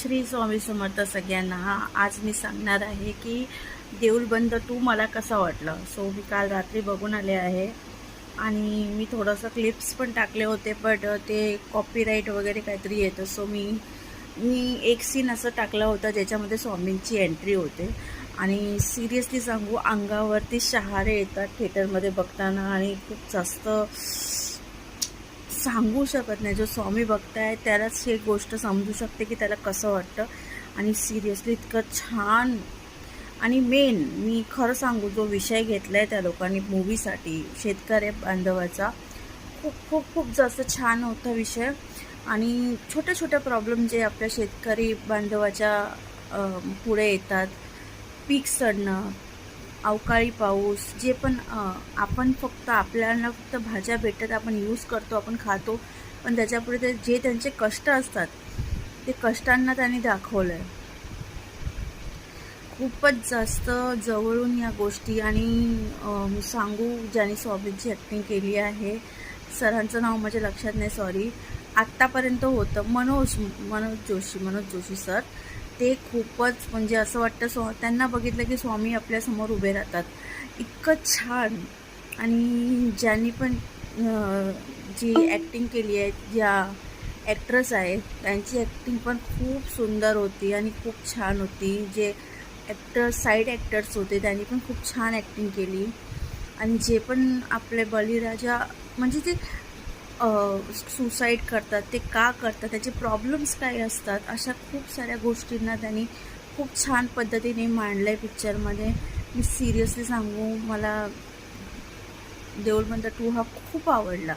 श्री स्वामी समर्थ सगळ्यांना. आज मी सांगणार आहे की देऊळबंद 2 मला कसा वाटला. सो मी काल रात्री बघून आले आहे आणि मी थोडंसं क्लिप्स पण टाकले होते, बट ते कॉपीराईट वगैरे काहीतरी येतं. सो मी एक सीन असं टाकला होता ज्याच्यामध्ये स्वामींची एंट्री होते आणि सिरियसली सांगू, अंगावरती शहारे येतात थिएटरमध्ये बघताना आणि खूप जास्त सांगू शकत नाही. जो स्वामी बघताय त्यालाच ही गोष्ट समजू शकते की त्याला कसं वाटतं. आणि सिरियसली इतकं छान. आणि मेन मी खरं सांगू, जो विषय घेतला आहे त्या लोकांनी मूवीसाठी शेतकरी बांधवाचा, खूप खूप खूप जास्त छान होता विषय. आणि छोट्या छोट्या प्रॉब्लेम जे आपल्या शेतकरी बांधवाच्या पुढे येतात, पीक सडणं, अवकाळी पाऊस, जे पण आपण फक्त आपल्याला फक्त भाज्या भेटतात, आपण यूज करतो, आपण खातो, पण त्याच्यापुढे ते जे त्यांचे कष्ट असतात ते कष्टांना त्यांनी दाखवलं आहे खूपच जास्त जवळून या गोष्टी. आणि सांगू, ज्याने स्वामींची ॲक्टिंग केली आहे, सरांचं नाव माझ्या लक्षात नाही, सॉरी, आत्तापर्यंत होतं मनोज जोशी सर. ते खूपच म्हणजे असं वाटतं त्यांना बघितलं की स्वामी आपल्यासमोर उभे राहतात, इतकं छान. आणि ज्यांनी पण जी ॲक्टिंग केली आहे, ज्या ॲक्ट्रेस आहेत, त्यांची ॲक्टिंग पण खूप सुंदर होती आणि खूप छान होती. जे साईड ॲक्टर्स होते त्यांनी पण खूप छान ॲक्टिंग केली. आणि जे पण आपले बळीराजा, म्हणजे ते सुसाईड करतात, ते का करतात, त्याचे प्रॉब्लेम्स काय असतात, अशा खूप साऱ्या गोष्टींना त्यांनी खूप छान पद्धतीने मांडलं आहे पिक्चरमध्ये. मी सिरियसली सांगू, मला देऊळबंद 2 हा खूप आवडला.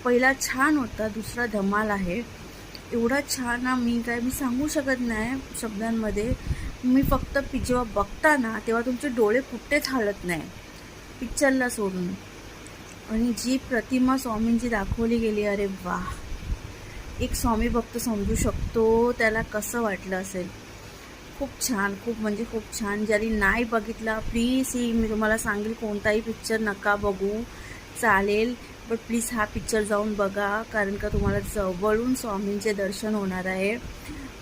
पहिला छान होता, दुसरा धमाल आहे. एवढा छान ना, मी सांगू शकत नाही शब्दांमध्ये. मी फक्त जेव्हा बघता ना, तेव्हा तुमचे डोळे कुठेच हालत नाही पिक्चरला सोडून. आणि जी प्रतिमा स्वामींची दाखवली गेली, अरे वा, एक स्वामी भक्त समजू शकतो त्याला कसं वाटलं असेल. खूप छान, खूप म्हणजे खूप छान. ज्यांनी नाही बघितला, प्लीज, मी तुम्हाला सांगेल, कोणताही पिक्चर नका बघू, चालेल, बट प्लीज हा पिक्चर जाऊन बघा, कारण का तुम्हाला जवळून स्वामींचे दर्शन होणार आहे.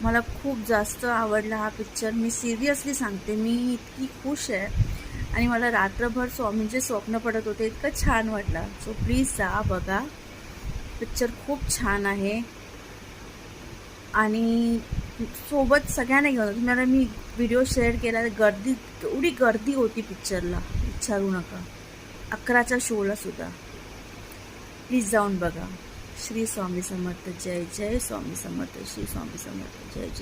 मला खूप जास्त आवडला हा पिक्चर. मी सिरियसली सांगते, मी इतकी खुश आहे आणि मला रात्रभर स्वामींचे स्वप्न पडत होते, इतकं छान वाटलं. सो प्लीज जा बघा, पिक्चर खूप छान आहे. आणि सोबत सगळ्यांना घेऊन, तुम्हाला मी व्हिडिओ शेअर केला, गर्दी, एवढी गर्दी होती पिक्चरला, विचारू नका. 11च्या शोला सुद्धा. प्लीज जाऊन बघा. श्री स्वामी समर्थ. जय जय स्वामी समर्थ. श्री स्वामी समर्थ. जय जय.